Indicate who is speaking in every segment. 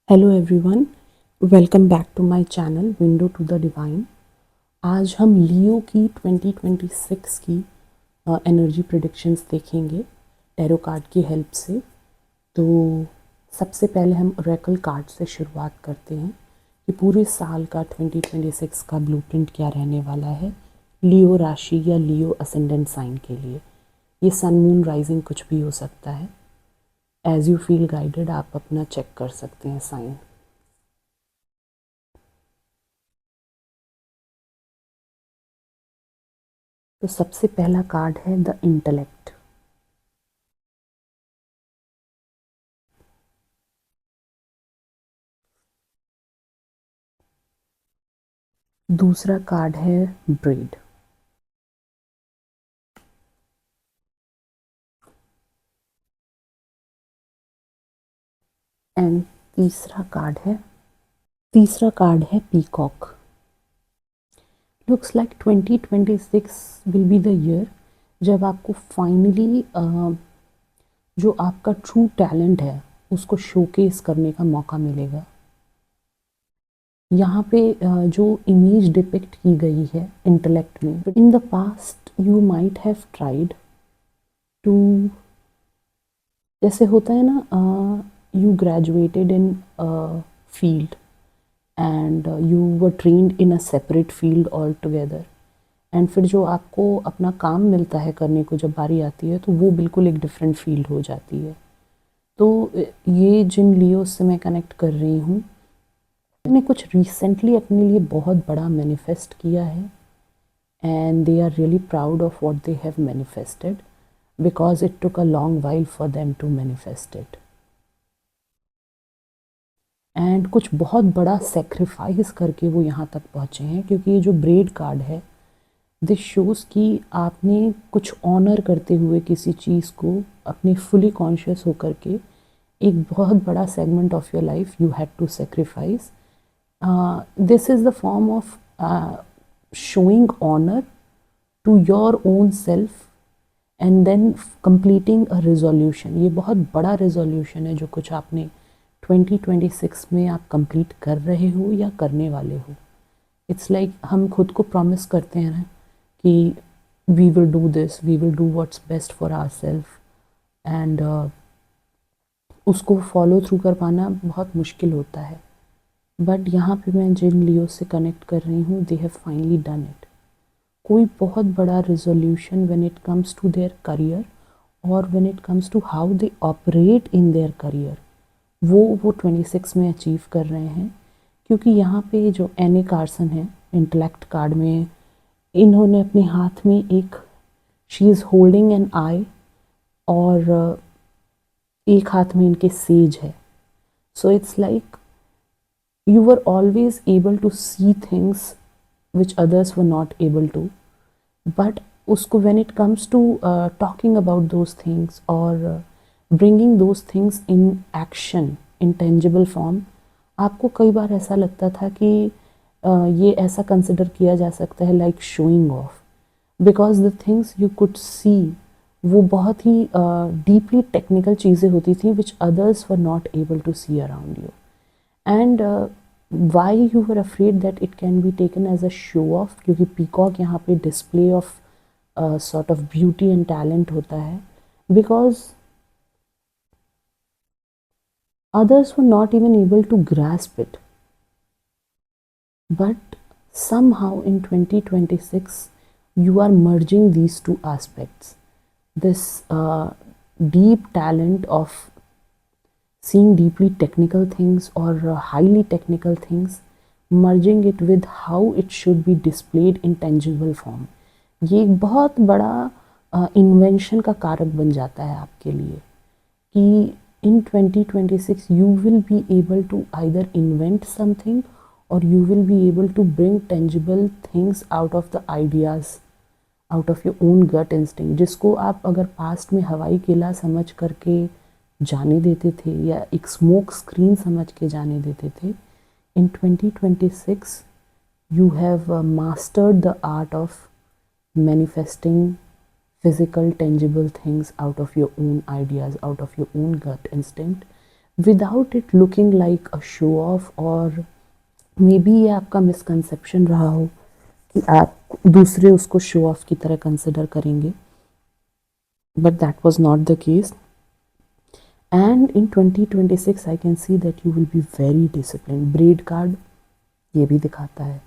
Speaker 1: Hello everyone, welcome back to my channel window to the divine. आज हम Leo की 2026 की एनर्जी प्रेडिक्शंस देखेंगे टैरो कार्ड की हेल्प से। तो सबसे पहले हम ओरेकल कार्ड से शुरुआत करते हैं कि पूरे साल का 2026 का ब्लूप्रिंट क्या रहने वाला है लियो राशि या लियो असेंडेंट साइन के लिए। ये सन मून राइजिंग कुछ भी हो सकता है। एज यू फील गाइडेड आप अपना चेक कर सकते हैं साइन। तो सबसे पहला कार्ड है द इंटेलेक्ट। दूसरा कार्ड है ब्रेड। एंड तीसरा कार्ड है peacock. Looks like 2026 will be the year जब आपको फाइनली जो आपका ट्रू टैलेंट है उसको शोकेस करने का मौका मिलेगा। यहाँ पे जो इमेज डिपिक्ट की गई है इंटेलेक्ट में, in the past you might have tried to, जैसे होता है ना, you graduated in field and you were trained in a separate field all together, and फिर जो आपको अपना काम मिलता है करने को, जब बारी आती है तो वो बिल्कुल एक डिफरेंट फील्ड हो जाती है। तो ये जिन लियो से मैं कनेक्ट कर रही हूँ, मैंने कुछ रिसेंटली अपने लिए बहुत बड़ा मैनिफेस्ट किया है and they are really proud of what they have manifested because it took a long while for them to manifest it. And कुछ बहुत बड़ा सेक्रीफाइस करके वो यहाँ तक पहुँचे हैं, क्योंकि ये जो ब्रेड कार्ड है दिस शोज़ कि आपने कुछ ऑनर करते हुए किसी चीज़ को अपने फुली कॉन्शियस होकर के एक बहुत बड़ा segment of your life you had to sacrifice. This is the form of showing honor to your own self and then completing a resolution। ये बहुत बड़ा resolution है जो कुछ आपने 2026 में आप कंप्लीट कर रहे हो या करने वाले हो। इट्स लाइक हम खुद को प्रॉमिस करते हैं ना कि we will do this, we will do what's best for our self, and उसको फॉलो थ्रू कर पाना बहुत मुश्किल होता है। बट यहाँ पे मैं जिन लियो से कनेक्ट कर रही हूँ, they have finally done it. कोई बहुत बड़ा resolution when it comes to their career और when it comes to how they operate in their career, वो 26 में अचीव कर रहे हैं। क्योंकि यहाँ पे जो एनी कार्सन है इंटेलेक्ट कार्ड में, इन्होंने अपने हाथ में एक, शी इज़ होल्डिंग एन आई, और एक हाथ में इनके सेज है। So it's like you were always able to see things which others were not able to, but usko when it comes to talking about those things or bringing those things in action in tangible form, आपको कई बार ऐसा लगता था कि ये ऐसा consider किया जा सकता है like showing off, because the things you could see वो बहुत ही डीपली टेक्निकल चीज़ें होती थी which others were not able to see around you. And why you were afraid that it can be taken as a show off, क्योंकि peacock यहाँ पे display of sort of beauty and talent होता है, because others were not even able to grasp it. But somehow in 2026 you are merging these two aspects, this deep talent of seeing deeply technical things or highly technical things, merging it with how it should be displayed in tangible form। ये एक बहुत बड़ा invention का कारक बन जाता है आपके लिए कि in 2026 you will be able to either invent something or you will be able to bring tangible things out of the ideas, out of your own gut instinct, जिसको आप अगर पास्ट में हवाई किला समझ करके जाने देते थे या एक स्मोक स्क्रीन समझ के जाने देते थे, इन 2026 you have mastered the art of manifesting physical tangible things out of your own ideas, out of your own gut instinct, without it looking like a show off, और मे बी ये आपका misconception रहा हो कि आप दूसरे उसको show off की तरह कंसिडर करेंगे, but that was not the case. And in 2026 I can see that you will be very disciplined. Braid card ये भी दिखाता है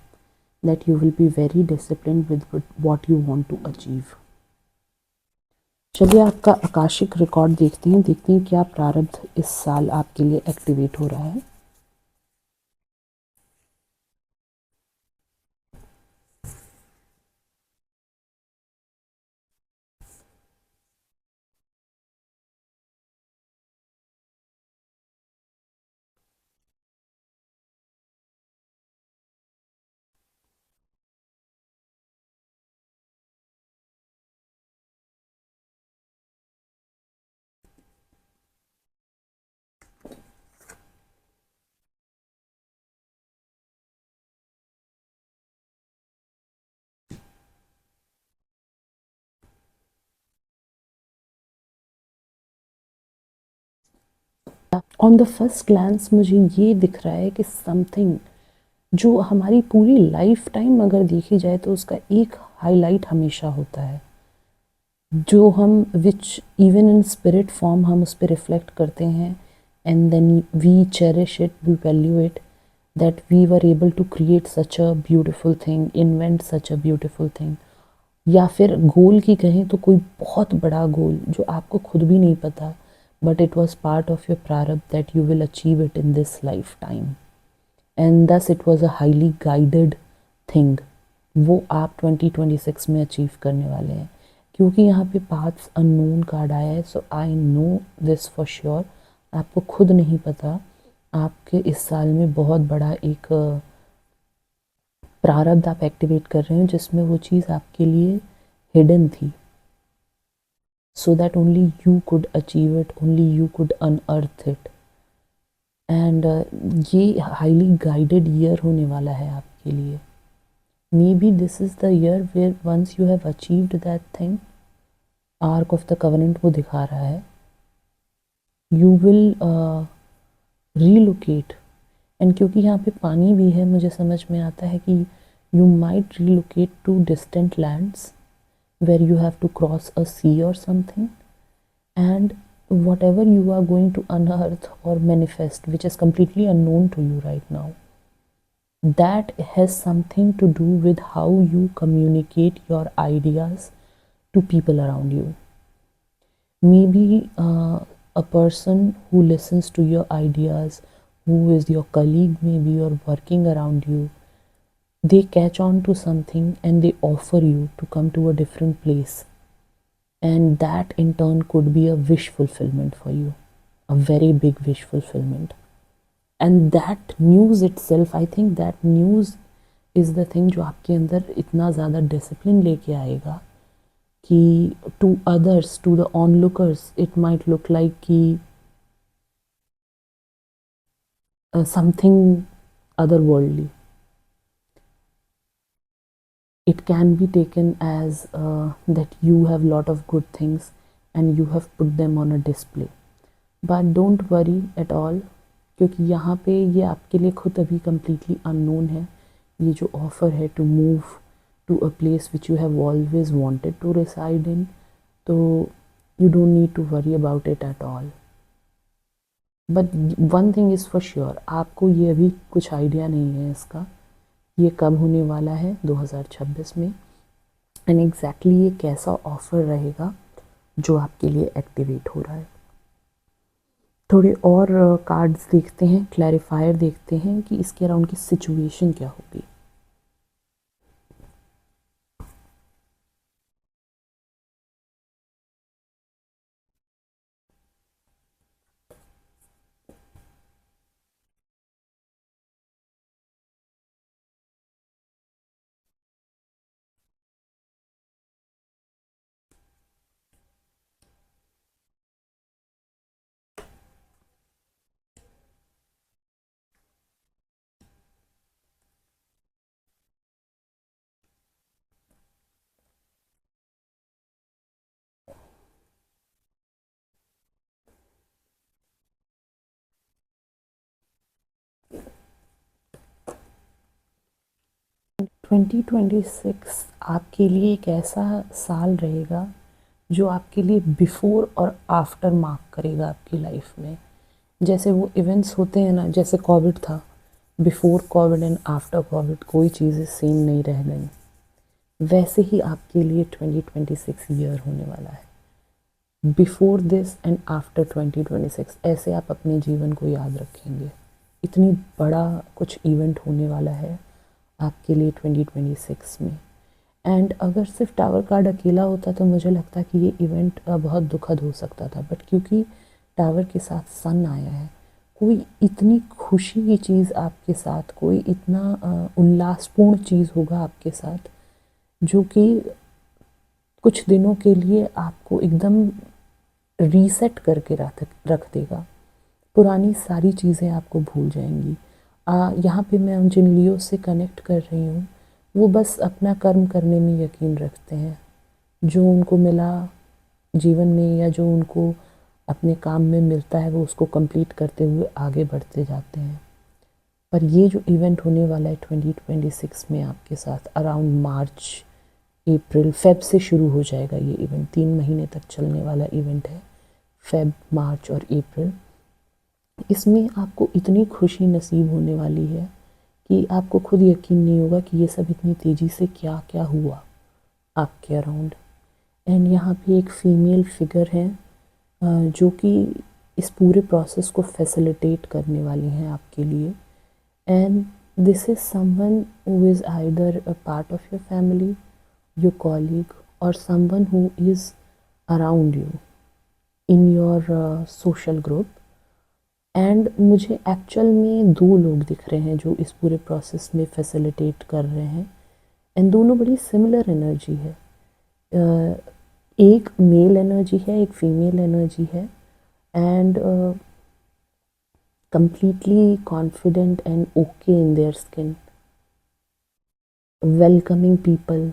Speaker 1: that you will be very disciplined with what you want to achieve. चलिए आपका Akashic record देखते हैं क्या प्रारब्ध इस साल आपके लिए एक्टिवेट हो रहा है. ऑन द फर्स्ट ग्लांस मुझे ये दिख रहा है कि समथिंग जो हमारी पूरी लाइफ टाइम अगर देखी जाए तो उसका एक हाईलाइट हमेशा होता है, जो हम which even in spirit form हम उस पर रिफ्लेक्ट करते हैं, and then we cherish it, we value it, that we were able to create such a beautiful thing, invent such a beautiful thing. या फिर गोल की कहें तो कोई बहुत बड़ा गोल जो आपको खुद भी नहीं पता, but it was part of your प्रारब्ध that you will achieve it in this life time, and thus it was a highly guided thing. वो आप 2026 में अचीव करने वाले हैं, क्योंकि यहाँ पे पाथ्स अननोन कार्ड आया है. So I know this for sure, आपको खुद नहीं पता आपके इस साल में बहुत बड़ा एक प्रारब्ध आप एक्टिवेट कर रहे हैं जिसमें वो चीज़ आपके लिए हिडन थी, so that only you could achieve it, only you could unearth it. And ये हाईली गाइडेड ईयर होने वाला है आपके लिए. Maybe this is the year where once you have achieved that thing, ark of the covenant वो दिखा रहा है, यू विल रीलोकेट. एंड क्योंकि यहाँ पे पानी भी है, मुझे समझ में आता है कि you might relocate to distant lands where you have to cross a sea or something, and whatever you are going to unearth or manifest which is completely unknown to you right now, that has something to do with how you communicate your ideas to people around you. Maybe a person who listens to your ideas, who is your colleague maybe or working around you, they catch on to something and they offer you to come to a different place, and that in turn could be a wish fulfillment for you, a very big wish fulfillment. And that news itself, I think that news is the thing जो आपके अंदर इतना ज़्यादा discipline लेके आएगा कि to others, to the onlookers, it might look like कि something otherworldly. It can be taken as that you have lot of good things and you have put them on a display. But don't worry at all, क्योंकि यहाँ पे ये आपके लिए खुद अभी completely unknown है. ये जो offer है to move to a place which you have always wanted to reside in, तो you don't need to worry about it at all. But one thing is for sure, आपको ये अभी कुछ idea नहीं है इसका, ये कब होने वाला है 2026 में, एंड एग्जैक्टली ये कैसा ऑफ़र रहेगा जो आपके लिए एक्टिवेट हो रहा है. थोड़े और कार्ड्स देखते हैं, क्लैरिफायर देखते हैं कि इसके अराउंड की सिचुएशन क्या होगी. 2026 आपके लिए एक ऐसा साल रहेगा जो आपके लिए बिफोर और आफ्टर मार्क करेगा आपकी लाइफ में। जैसे वो इवेंट्स होते हैं ना, जैसे कोविड था, before Covid and after Covid कोई चीज़ें सेम नहीं रह गई, वैसे ही आपके लिए 2026 ईयर होने वाला है। बिफोर दिस एंड आफ्टर 2026 ऐसे आप अपने जीवन को याद रखेंगे। इतनी बड़ा कुछ इवेंट होने वाला है आपके लिए 2026 में। एंड अगर सिर्फ टावर कार्ड अकेला होता तो मुझे लगता कि ये इवेंट बहुत दुखद हो सकता था, बट क्योंकि टावर के साथ सन आया है, कोई इतनी खुशी की चीज़ आपके साथ, कोई इतना उल्लासपूर्ण चीज़ होगा आपके साथ जो कि कुछ दिनों के लिए आपको एकदम रीसेट करके रख देगा। पुरानी सारी चीज़ें आपको भूल जाएंगी। यहाँ पे मैं उन जिन लियो से कनेक्ट कर रही हूँ, वो बस अपना कर्म करने में यकीन रखते हैं। जो उनको मिला जीवन में या जो उनको अपने काम में मिलता है वो उसको कंप्लीट करते हुए आगे बढ़ते जाते हैं। पर ये जो इवेंट होने वाला है 2026 में आपके साथ, अराउंड मार्च अप्रैल फेब से शुरू हो जाएगा ये इवेंट, 3 महीने तक चलने वाला इवेंट है, फेब मार्च और अप्रैल। इसमें आपको इतनी खुशी नसीब होने वाली है कि आपको खुद यकीन नहीं होगा कि ये सब इतनी तेज़ी से क्या क्या हुआ आपके अराउंड। एंड यहाँ पे एक फ़ीमेल फिगर है जो कि इस पूरे प्रोसेस को फैसिलिटेट करने वाली हैं आपके लिए। And this is someone who is either a part of your family, your colleague, और someone who is around you in your social group. And मुझे एक्चुअल में 2 लोग दिख रहे हैं जो इस पूरे प्रोसेस में फैसिलिटेट कर रहे हैं, एंड दोनों बड़ी सिमिलर एनर्जी है। एक मेल एनर्जी है, एक फीमेल एनर्जी है, and completely confident and okay in their skin, welcoming people,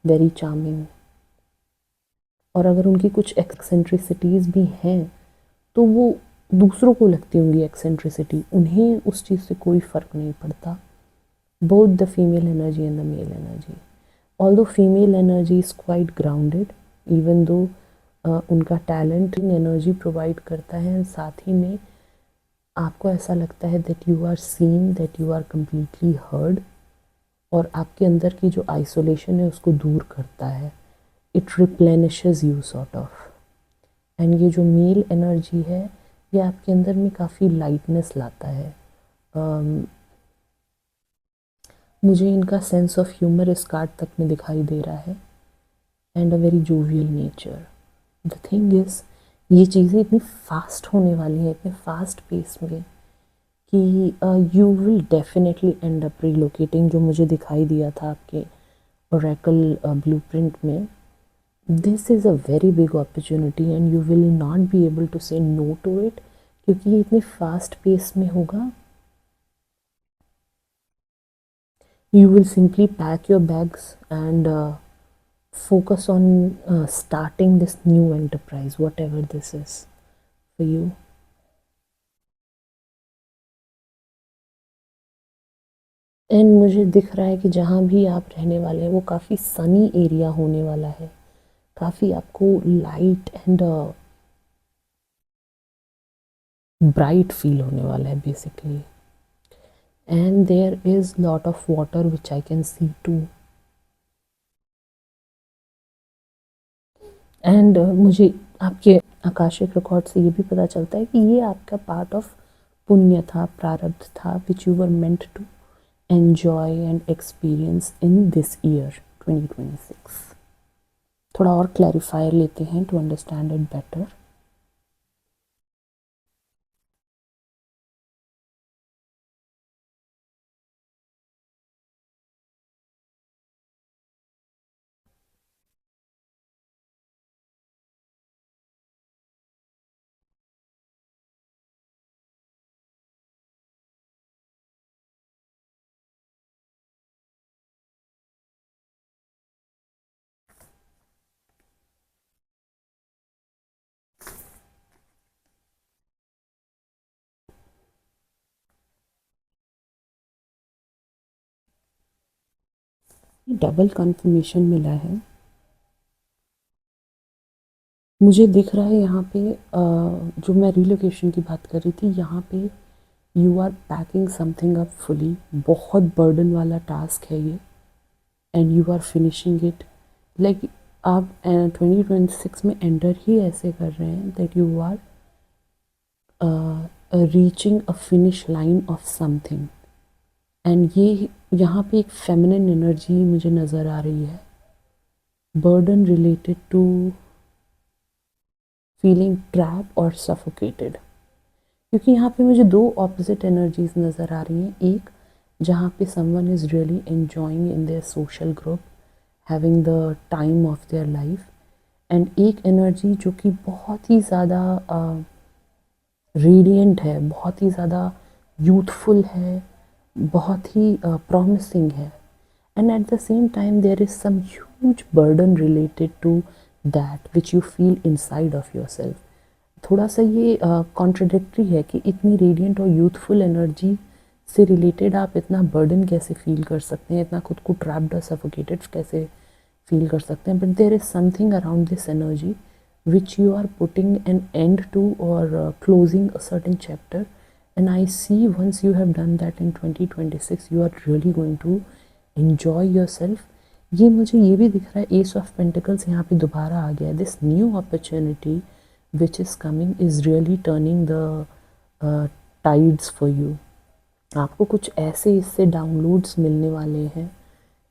Speaker 1: very charming। और अगर उनकी कुछ एक्सेंट्रिसिटीज़ भी हैं तो वो दूसरों को लगती होंगी एक्सेंट्रिसिटी, उन्हें उस चीज़ से कोई फ़र्क नहीं पड़ता। Both the female energy and the mail energy, although female energy is quite grounded, even though उनका टैलेंट एनर्जी प्रोवाइड करता है, साथ ही में आपको ऐसा लगता है that you are seen, that you are completely heard, और आपके अंदर की जो आइसोलेशन है उसको दूर करता है। It replenishes you sort of. And ये जो मेल एनर्जी है ये आपके अंदर में काफ़ी लाइटनेस लाता है। मुझे इनका सेंस ऑफ ह्यूमर इस कार्ड तक में दिखाई दे रहा है, and a very jovial nature. The thing is ये चीज़ें इतनी फास्ट होने वाली हैं, इतने फास्ट पेस में, कि you will definitely end up relocating, जो मुझे दिखाई दिया था आपके ओरेकल ब्लूप्रिंट में। This is a very big opportunity and you will not be able to say no to it, क्योंकि ये इतने फास्ट पेस में होगा। You will simply pack your bags and focus on starting this new enterprise, whatever this is for you. And मुझे दिख रहा है कि जहाँ भी आप रहने वाले हैं वो काफ़ी सनी एरिया होने वाला है, काफ़ी आपको लाइट एंड ब्राइट फील होने वाला है basically. And there is lot of water which I can see too. एंड मुझे आपके आकाशिक रिकॉर्ड से ये भी पता चलता है कि ये आपका पार्ट ऑफ पुण्य था, प्रारब्ध था, which you were meant to enjoy and experience in this year 2026। थोड़ा और क्लैरिफायर लेते हैं to understand it better. Double confirmation मिला है। मुझे दिख रहा है यहाँ पे जो मैं रिलोकेशन की बात कर रही थी, यहाँ पे you are packing something up fully. बहुत बर्डन वाला टास्क है ये, and you are finishing it. Like आप 2026 में एंटर ही ऐसे कर रहे हैं that you are reaching a finish line of something. And ये यहाँ पे एक फेमिनिन एनर्जी मुझे नज़र आ रही है, burden related to feeling trap और सफोकेटेड। क्योंकि यहाँ पे मुझे दो ऑपोजिट एनर्जीज नज़र आ रही हैं। एक जहाँ पे someone is really enjoying in their social group, having the time of their life, and एक एनर्जी जो कि बहुत ही ज़्यादा रेडिएंट है, बहुत ही ज़्यादा यूथफुल है, बहुत ही प्रॉमिसिंग है। And at the same time there is some huge burden related to that which you feel inside of yourself. थोड़ा सा ये कॉन्ट्रडिक्टरी है कि इतनी रेडिएंट और यूथफुल एनर्जी से रिलेटेड आप इतना बर्डन कैसे फील कर सकते हैं, इतना खुद को ट्रैप्ड और सफोकेटेड कैसे फील कर सकते हैं। But there is something around this energy which you are putting an end to or closing a certain chapter, and I see once you have done that in 2026 you are really going to enjoy yourself। ये मुझे ये भी दिख रहा है, S of pentacles यहाँ पे दोबारा आ गया है। This new opportunity which is coming is really turning the tides for you. आपको कुछ ऐसे इससे डाउनलोड्स मिलने वाले हैं,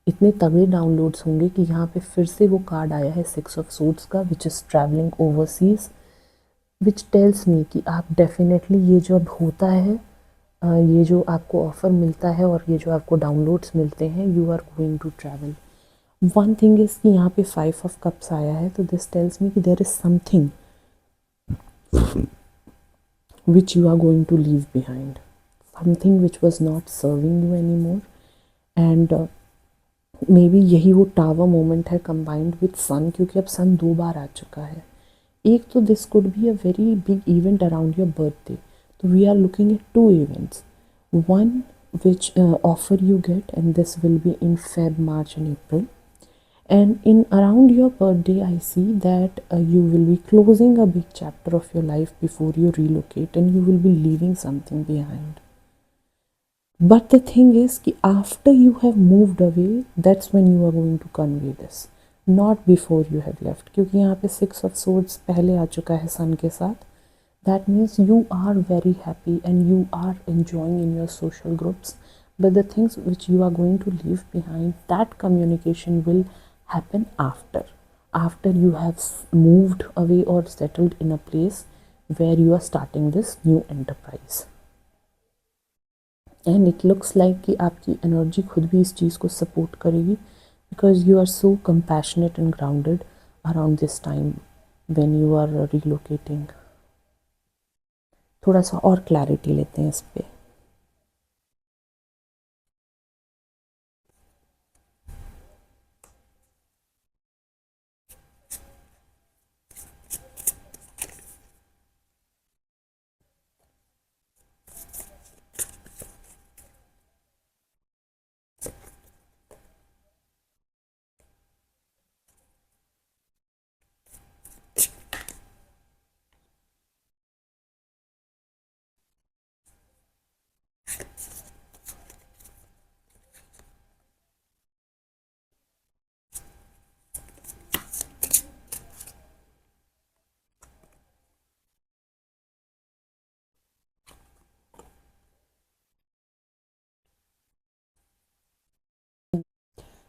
Speaker 1: इतने तगड़े डाउनलोड्स होंगे कि यहाँ पे फिर से वो कार्ड आया है 6 ऑफ सूट्स का, which is travelling overseas, which tells me कि आप डेफिनेटली ये जो अब होता है, ये जो आपको ऑफ़र मिलता है और ये जो आपको डाउनलोड्स मिलते हैं, you are going to travel. One thing is कि यहाँ पे 5 ऑफ कप्स आया है, तो दिस टेल्स मी कि there is something which you are going to leave behind, something which was not serving you anymore. And maybe यही वो tower moment है कंबाइंड विथ सन, क्योंकि अब सन 2 बार आ चुका है। एक तो this could be a very big event around your birthday, तो we are looking at 2 events, one which offer you get, and this will be in Feb, March and April, and in around your birthday I see that you will be closing a big chapter of your life before you relocate, and you will be leaving something behind. But the thing is कि after you have moved away, that's when you are going to convey this, not before you have left। क्योंकि यहाँ पे 6 of swords पहले आ चुका है सन के साथ। That means you are very happy and you are enjoying in your social groups, but the things which you are going to leave behind, that communication will happen after you have moved away or settled in a place where you are starting this new enterprise। And it looks like कि आपकी energy खुद भी इस चीज़ को support करेगी, because you are so compassionate and grounded around this time when you are relocating. थोड़ा सा और क्लैरिटी लेते हैं इस पे।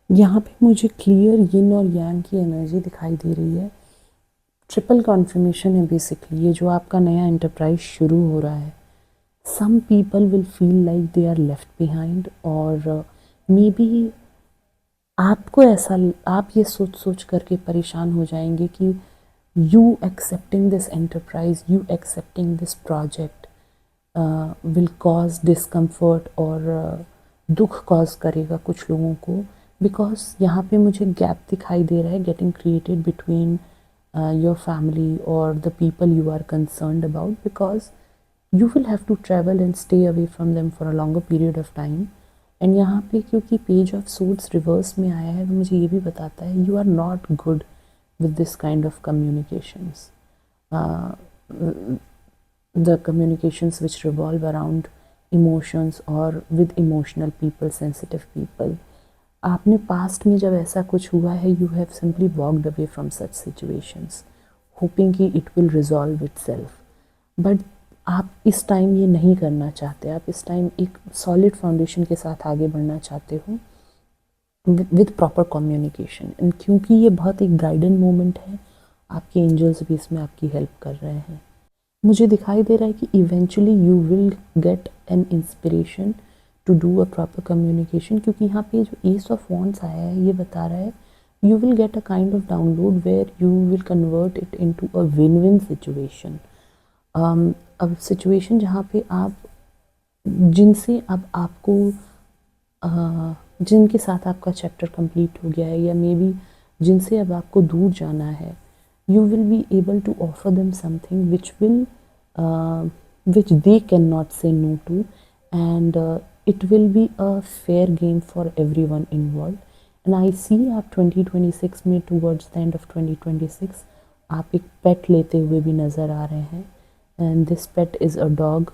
Speaker 1: यहाँ पे मुझे क्लियर यिन और यांग की एनर्जी दिखाई दे रही है। ट्रिपल कॉन्फर्मेशन है बेसिकली, ये जो आपका नया एंटरप्राइज शुरू हो रहा है। Some people will feel like they are left behind, और मे बी आपको ऐसा, आप ये सोच सोच करके परेशान हो जाएंगे कि you accepting this enterprise, you accepting this project will cause discomfort और दुख cause करेगा कुछ लोगों को, because यहाँ पे मुझे गैप दिखाई दे रहा है getting created between your family or the people you are concerned about, because you will have to travel and stay away from them for a longer period of time, and यहाँ पे क्योंकि page of swords reverse में आया है तो मुझे ये भी बताता है you are not good with this kind of communications. The communications which revolve around emotions or with emotional people, sensitive people. आपने पास्ट में जब ऐसा कुछ हुआ है you have simply walked away from such situations hoping कि it will resolve itself, but आप इस टाइम ये नहीं करना चाहते, आप इस टाइम एक सॉलिड फाउंडेशन के साथ आगे बढ़ना चाहते हो विद प्रॉपर कम्युनिकेशन। एंड क्योंकि ये बहुत एक गाइडेंट मोमेंट है, आपके एंजल्स भी इसमें आपकी हेल्प कर रहे हैं। मुझे दिखाई दे रहा है कि eventually you will get an inspiration to do a proper communication, क्योंकि यहाँ पे जो एस ऑफ वॉन्ड्स आया है ये बता रहा है you will get a kind of download where you will convert it into a win win situation. अब सिचुएशन जहाँ पे आप जिनसे अब आपको जिनके साथ आपका चैप्टर कंप्लीट हो गया है या मे बी जिनसे अब आपको दूर जाना है, you will be able to offer them something which they cannot say no to, and it will be a fair game for everyone involved. And I see आप 2026 में towards the end of 2026 आप एक पेट लेते हुए भी नज़र आ रहे हैं, and this pet is a dog.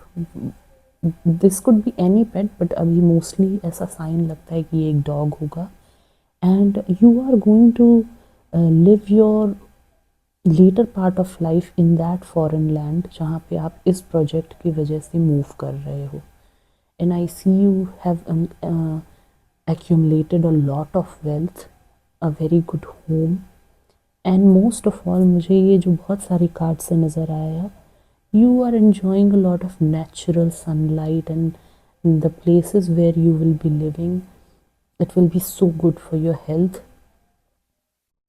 Speaker 1: This could be any pet but अभी मोस्टली ऐसा साइन लगता है कि ये एक डॉग होगा। And you are going to live your latter part of life in that foreign land जहाँ पे आप इस प्रोजेक्ट की वजह से मूव कर रहे हो। And I see you have accumulated a lot of wealth, a very good home, and most of all मुझे ये जो बहुत सारी कार्ड से नज़र आया, you are enjoying a lot of natural sunlight, and the places where you will be living, it will be so good for your health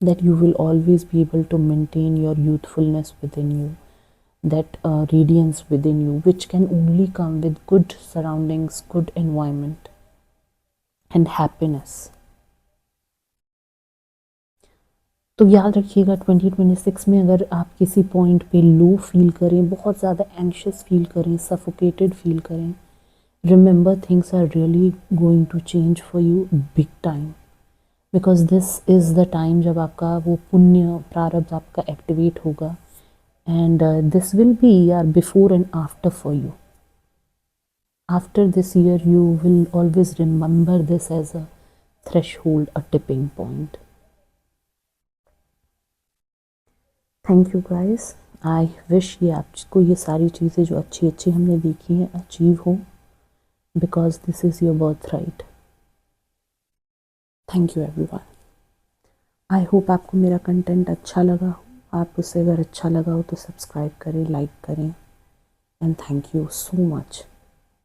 Speaker 1: that you will always be able to maintain your youthfulness within you, that radiance within you, which can only come with good surroundings, good environment and happiness. तो याद रखिएगा 2026 में अगर आप किसी point पे low feel करें, बहुत ज़्यादा एंशियस फील करें, सफोकेटेड फील करें, remember things are really going to change for you big time, because this is the time जब आपका वो पुण्य प्रारब्ध आपका एक्टिवेट होगा, एंड दिस विल बी यार before and after for you. After this year, you will always remember this as a threshold, a tipping point. Thank you guys. I wish ये आपको ये सारी चीज़ें जो अच्छी अच्छी हमने देखी हैं अचीव हो, because this is your birthright. Thank you everyone. I hope आपको मेरा कंटेंट अच्छा लगा हो। आप उसे अगर अच्छा लगा हो तो सब्सक्राइब करें, लाइक करें, and thank you so much.